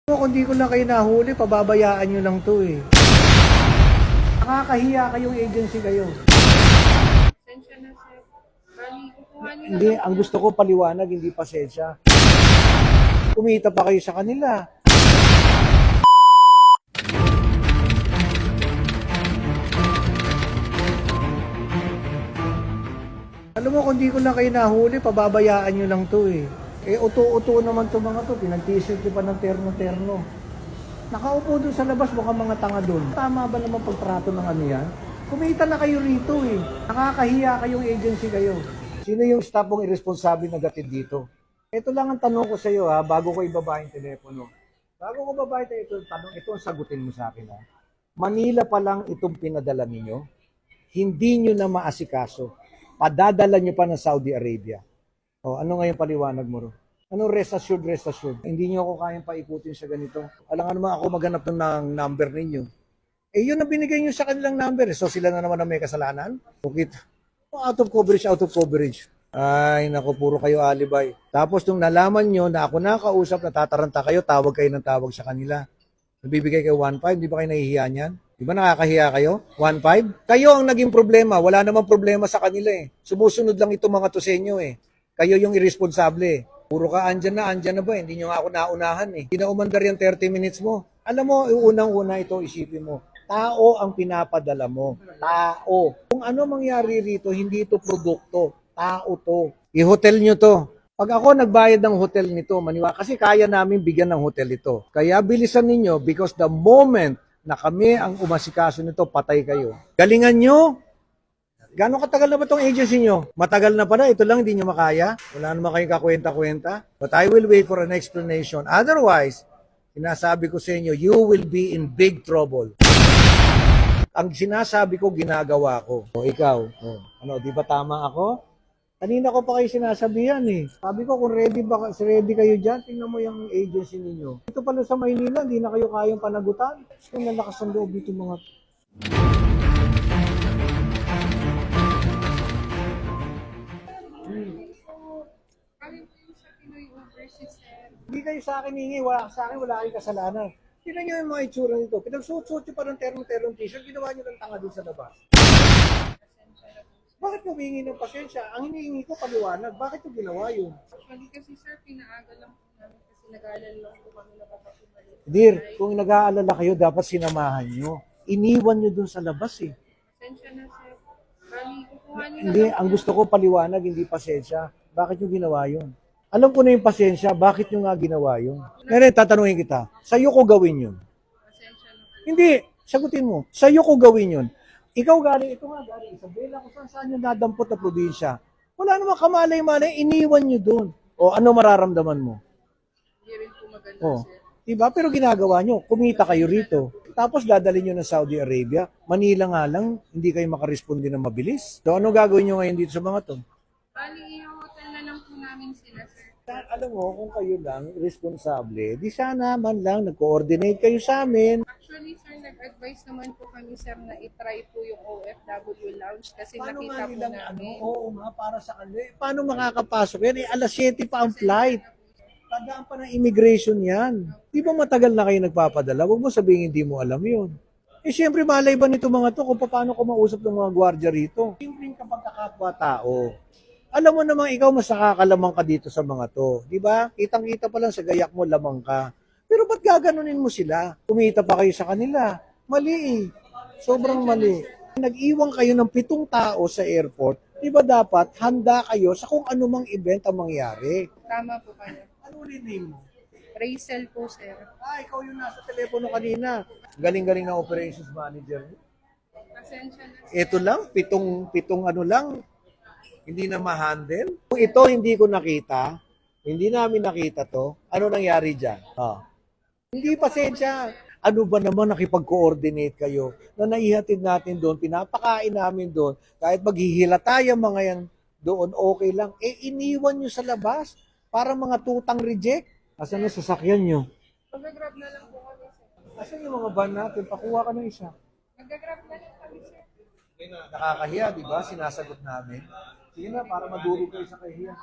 Kung di ko lang kayo nahuli, pababayaan nyo lang to eh. Nakakahiya kayong agency kayo. Pasensya na, sir. Bali, kukuha niyo na Hindi, lang ang po. gusto ko paliwanag, hindi pasensya. Kumita pa kayo sa kanila. Alam mo, kung di ko lang kayo nahuli, pababayaan nyo lang to eh. Eh, uto-uto naman to mga to. Pinag-t-shirt pa ng terno-terno. Nakaupo doon sa labas, mukhang mga tanga doon. Tama ba naman pagtrato ng ano yan? Kumita na kayo rito eh. Nakakahiya kayong agency kayo. Sino yung staff mong irresponsible na gatid dito? Ito lang ang tanong ko sa iyo ha, bago ko ibaba yung telepono. Bago ko baba ito tanong, ito ang sagutin mo sa akin ha. Manila pa lang itong pinadala ninyo, hindi nyo na maasikaso. Padadala nyo pa ng Saudi Arabia. O, ano ngayon paliwanag mo ro? Anong rest assured, rest assured? Hindi nyo ako kayang paikutin sa ganito. Alam nga naman ako maghanap ng number ninyo. Eh, yun ang binigay nyo sa kanilang number. So, sila na naman ang may kasalanan? Okay. Out of coverage, out of coverage. Ay, naku, puro kayo alibay. Tapos, nung nalaman nyo na ako nakausap, natataranta kayo, tawag kayo ng tawag sa kanila. Nabibigay kayo 1.5, di ba kayo nahihiya niyan? Di ba nakakahiya kayo? 1.5? Kayo ang naging problema. Wala namang problema sa kanila eh. Sumusunod lang itong mga tusenyo eh. Kayo yung irresponsable eh. Puro ka, andyan na ba? Hindi nyo nga ako naunahan eh. Hindi na umandar yung 30 minutes mo. Alam mo, unang-una ito, isipin mo. Tao ang pinapadala mo. Tao. Kung ano mangyari rito, hindi ito produkto. Tao to. I-hotel nyo to. Pag ako nagbayad ng hotel nito, maniwala, kasi kaya namin bigyan ng hotel ito. Kaya bilisan ninyo because the moment na kami ang umasikaso nito, patay kayo. Galingan nyo. Gano'ng katagal na ba itong agency nyo? Matagal na pala, ito lang hindi nyo makaya. Wala naman kayong kakwenta-kwenta. But I will wait for an explanation. Otherwise, sinasabi ko sa inyo, you will be in big trouble. Ang sinasabi ko, ginagawa ko. O ikaw, ano, di ba tama ako? Kanina ko pa kayo sinasabihan eh. Sabi ko, kung ready kayo dyan, tingnan mo yung agency ninyo. Ito pala sa Maynila, hindi na kayo kayang panagutan. Kung nalakas ang loob dito mga... Bali po yung sa Pinoy Overseas, sir. Hindi kayo sa akin hingi, sa akin wala kayong kasalanan. Tingnan nyo yung mga itsura nito. Pinagsuot-suot nyo pa ng terno-terno t-shirt, ginawa nyo ng tanga doon sa labas. Pasensya na po. Bakit mo humingi ng pasensya? Ang hinihingi ko paliwanag. Bakit mo ginawa yun? Actually kasi, sir, pinaaga lang po namin kasi nag-aalala lang po kami na papatumalit. Dear, kung nag-aalala kayo, dapat sinamahan nyo. Iniwan nyo doon sa labas eh. Pasensya na, sir. Bali, kukuha niyo na Hindi, lang ang po. gusto ko paliwanag, hindi pasensya. Bakit nyo ginawa yun? Alam ko na yung pasensya, bakit nyo nga ginawa yun? Ngayon, tatanungin kita, sa'yo ko gawin yun. Pasensya na po. Hindi, sagutin mo, sa'yo ko gawin yun. Ikaw galing, ito nga galing, Isabela, kung saan nyo nadampot na probinsya. Wala namang kamalay-malay, iniwan nyo doon. O ano mararamdaman mo? Hindi rin po maganda, O, sir. diba? Pero ginagawa nyo, kumita kayo rito. Tapos dadalhin nyo ng Saudi Arabia. Manila nga lang, hindi kayo makaresponde na mabilis. So ano gagawin nyo ngayon dito sa mga to? Bali, i-hotel na lang po namin sila, sir. Alam mo, kung kayo lang responsable, di sana man lang nag-coordinate kayo sa amin. Actually, sir, nag-advise naman po kami, sir, na itry po yung OFW lounge kasi Paano nakita nga po nilang namin. oo nga, para sa kanila. Paano makakapasok yan? Eh, alas 7 pa ang flight. Tandaan pa ng immigration yan. Di ba matagal na kayo nagpapadala? Huwag mo sabihin hindi mo alam yun. Eh, siyempre, malay ba nito mga to kung paano ko mausap ng mga gwardiya rito? Siyempre, kapag kakapwa-tao, alam mo namang ikaw mas nakakalamang ka dito sa mga to. Di ba? Kitang-kita pa lang sa gayak mo, lamang ka. Pero ba't gaganunin mo sila? Kumita pa kayo sa kanila. Mali eh. Sobrang mali. Nag-iwan kayo ng 7 tao sa airport. Di ba dapat handa kayo sa kung anumang event ang mangyari? Tama po kayo. Ano ulit name mo? Rachel po, sir. Ikaw yung nasa telepono kanina. Galing-galing na operations manager. Pasensya na. Ito lang, pitong ano lang, hindi na ma-handle. Kung ito hindi ko nakita, hindi namin nakita to, ano nangyari dyan? Hindi pasensya. Ano ba naman nakipag-coordinate kayo na naihatid natin doon, pinapakain namin doon, kahit maghihilata yung mga yan doon, okay lang. Eh, iniwan nyo sa labas para mga tutang reject. Asan na sasakyan nyo? Mag-grab na lang po kami, sir. Asan yung mga van natin? Pakuha ka ng isa. Mag-grab na lang kami, sir. Nakakahiya, di ba? Sinasagot namin. Sige na, para madurog kayo sa kahiyan.